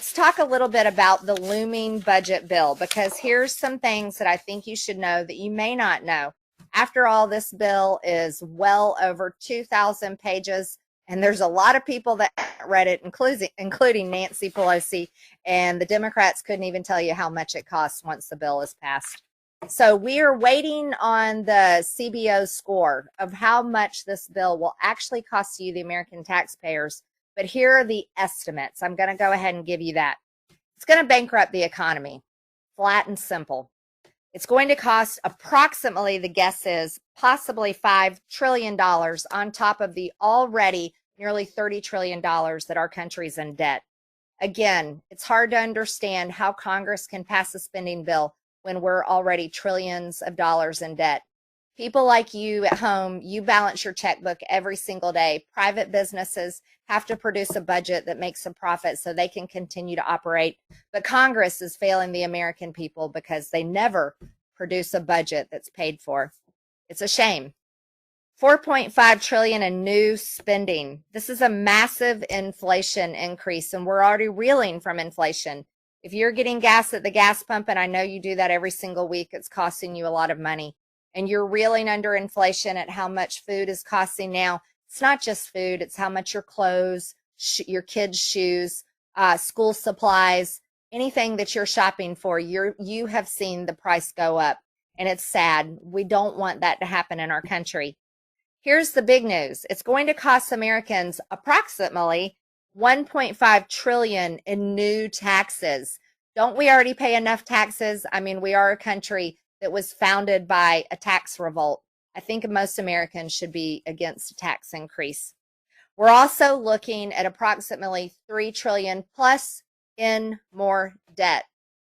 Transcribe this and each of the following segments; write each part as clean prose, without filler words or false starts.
Let's talk a little bit about the looming budget bill, because here's some things that I think you should know that you may not know. After all, this bill is well over 2,000 pages, and there's a lot of people that read it, including Nancy Pelosi, and the Democrats couldn't even tell you how much it costs once the bill is passed. So we are waiting on the CBO score of how much this bill will actually cost you, the American taxpayers. But here are the estimates. I'm going to go ahead and give you that. It's going to bankrupt the economy, flat and simple. It's going to cost approximately, the guess is, possibly $5 trillion on top of the already nearly $30 trillion that our country's in debt. Again, it's hard to understand how Congress can pass a spending bill when we're already trillions of dollars in debt. People like you at home, you balance your checkbook every single day. Private businesses have to produce a budget that makes a profit so they can continue to operate. But Congress is failing the American people because they never produce a budget that's paid for. It's a shame. 4.5 trillion in new spending. This is a massive inflation increase, and we're already reeling from inflation. If you're getting gas at the gas pump, and I know you do that every single week, it's costing you a lot of money. And you're reeling under inflation at how much food is costing now. It's not just food, it's how much your clothes, your kids' shoes, school supplies, anything that you're shopping for, you have seen the price go up. And it's sad. We don't want that to happen in our country. Here's the big news. It's going to cost Americans approximately 1.5 trillion in new taxes. Don't we already pay enough taxes? I mean, we are a country that was founded by a tax revolt. I think most Americans should be against a tax increase. We're also looking at approximately 3 trillion plus in more debt.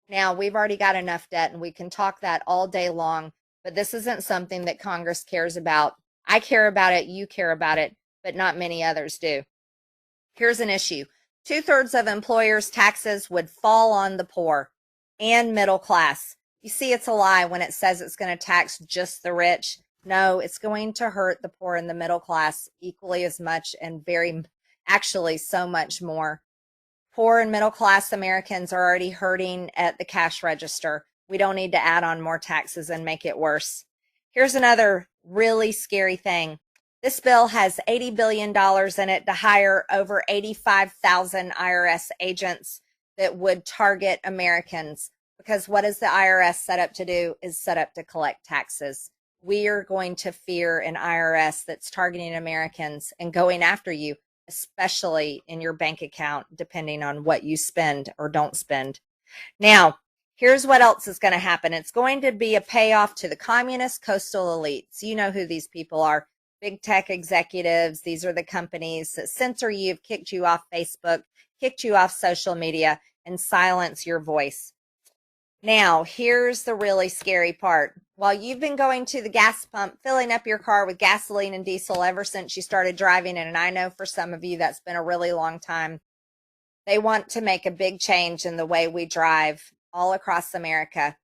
Now, we've already got enough debt, and we can talk that all day long, but this isn't something that Congress cares about. I care about it, you care about it, but not many others do. Here's an issue. 2/3 of employers' taxes would fall on the poor and middle class. You see, it's a lie when it says it's going to tax just the rich. No, it's going to hurt the poor and the middle class equally as much, and actually so much more. Poor and middle class Americans are already hurting at the cash register. We don't need to add on more taxes and make it worse. Here's another really scary thing. This bill has $80 billion in it to hire over 85,000 IRS agents that would target Americans. Because what is the IRS set up to do? Is set up to collect taxes. We are going to fear an IRS that's targeting Americans and going after you, especially in your bank account, depending on what you spend or don't spend. Now, here's what else is going to happen. It's going to be a payoff to the communist coastal elites. You know who these people are. Big tech executives. These are the companies that censor you, have kicked you off Facebook, kicked you off social media, and silence your voice. Now, here's the really scary part. While you've been going to the gas pump, filling up your car with gasoline and diesel ever since you started driving, and I know for some of you that's been a really long time, they want to make a big change in the way we drive all across America.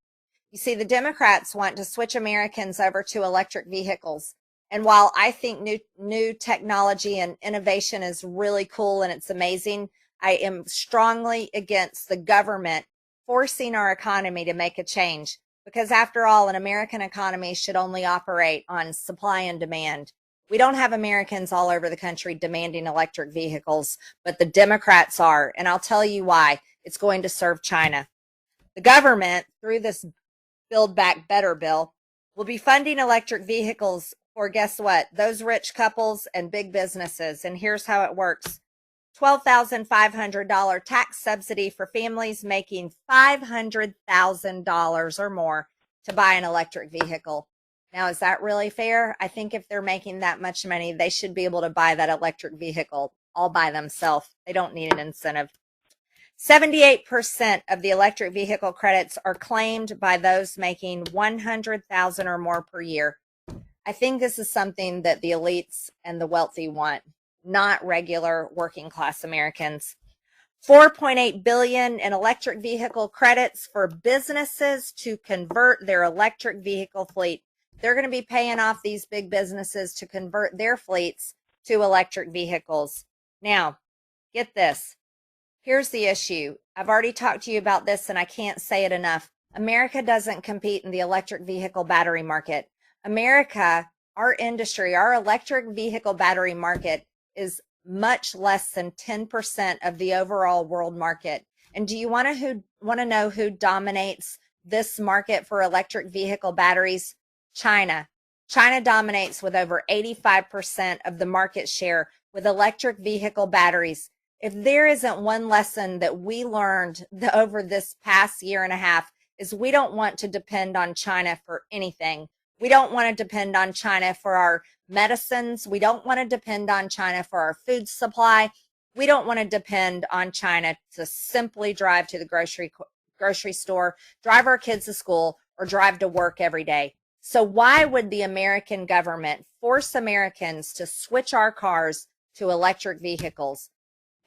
You see, the Democrats want to switch Americans over to electric vehicles. And while I think new technology and innovation is really cool and it's amazing, I am strongly against the government forcing our economy to make a change, because after all, an American economy should only operate on supply and demand. We don't have Americans all over the country demanding electric vehicles, but the Democrats are, and I'll tell you why. It's going to serve China. The government, through this Build Back Better bill, will be funding electric vehicles for, guess what, those rich couples and big businesses. And here's how it works. $12,500 tax subsidy for families making $500,000 or more to buy an electric vehicle. Now, is that really fair? I think if they're making that much money, they should be able to buy that electric vehicle all by themselves. They don't need an incentive. 78% of the electric vehicle credits are claimed by those making $100,000 or more per year. I think this is something that the elites and the wealthy want, not regular working class Americans. $4.8 billion in electric vehicle credits for businesses to convert their electric vehicle fleet. They're going to be paying off these big businesses to convert their fleets to electric vehicles. Now, get this. Here's the issue. I've already talked to you about this and I can't say it enough. America doesn't compete in the electric vehicle battery market. America, our industry, our electric vehicle battery market is much less than 10% of the overall world market. And do you want to know who dominates this market for electric vehicle batteries? China. China dominates with over 85% of the market share with electric vehicle batteries. If there isn't one lesson that we learned over this past year and a half, is we don't want to depend on China for anything. We don't want to depend on China for our medicines. We don't want to depend on China for our food supply. We don't want to depend on China to simply drive to the grocery store, drive our kids to school, or drive to work every day. So why would the American government force Americans to switch our cars to electric vehicles?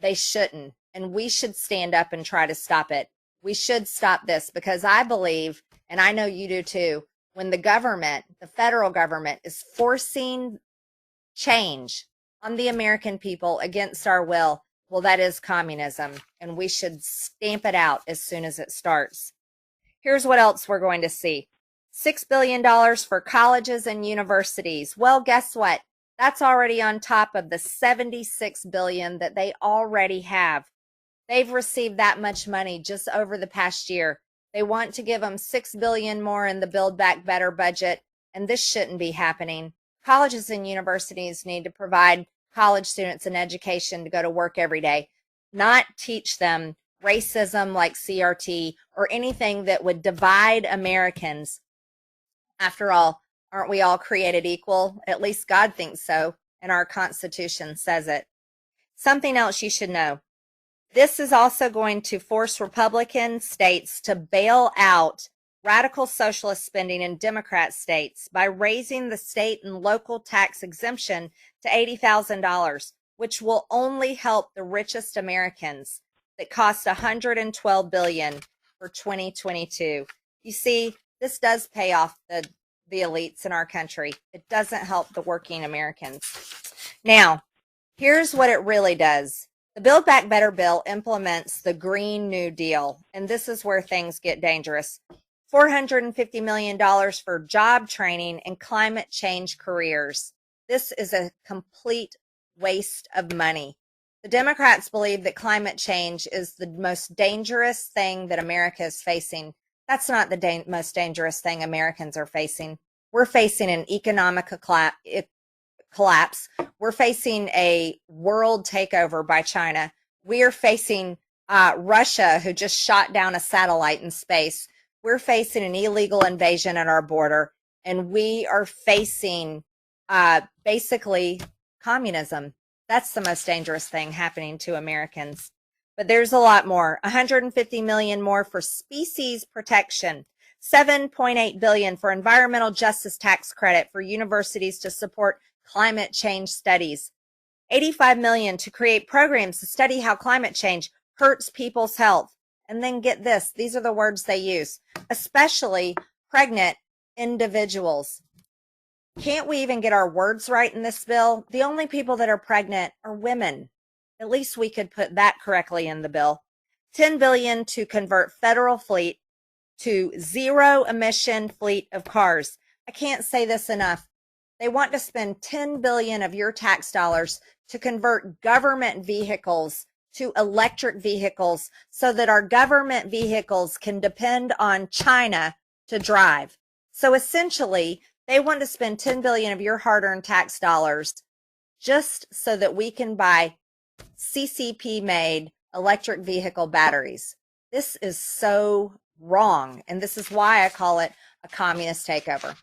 They shouldn't, and we should stand up and try to stop it. We should stop this because I believe, and I know you do too, when the government, the federal government, is forcing change on the American people against our will, well, that is communism, and we should stamp it out as soon as it starts. Here's what else we're going to see. $6 billion for colleges and universities. Well, guess what? That's already on top of the $76 billion that they already have. They've received that much money just over the past year. They want to give them $6 billion more in the Build Back Better budget, and this shouldn't be happening. Colleges and universities need to provide college students an education to go to work every day, not teach them racism like CRT or anything that would divide Americans. After all, aren't we all created equal? At least God thinks so, and our Constitution says it. Something else you should know. This is also going to force Republican states to bail out radical socialist spending in Democrat states by raising the state and local tax exemption to $80,000, which will only help the richest Americans that cost $112 billion for 2022. You see, this does pay off the elites in our country. It doesn't help the working Americans. Now, here's what it really does. The Build Back Better bill implements the Green New Deal, and this is where things get dangerous. $450 million for job training and climate change careers. This is a complete waste of money. The Democrats believe that climate change is the most dangerous thing that America is facing. That's not the most dangerous thing Americans are facing. We're facing an economic collapse. We're facing a world takeover by China. We are facing Russia, who just shot down a satellite in space. We're facing an illegal invasion at our border, and we are facing basically communism. That's the most dangerous thing happening to Americans. But there's a lot more. $150 million more for species protection. $7.8 billion for environmental justice tax credit for universities to support climate change studies. $85 million to create programs to study how climate change hurts people's health. And then get this, these are the words they use, especially pregnant individuals. Can't we even get our words right in this bill? The only people that are pregnant are women. At least we could put that correctly in the bill. $10 billion to convert federal fleet to zero emission fleet of cars. I can't say this enough. They want to spend $10 billion of your tax dollars to convert government vehicles to electric vehicles so that our government vehicles can depend on China to drive. So essentially, they want to spend $10 billion of your hard-earned tax dollars just so that we can buy CCP-made electric vehicle batteries. This is so wrong, and this is why I call it a communist takeover.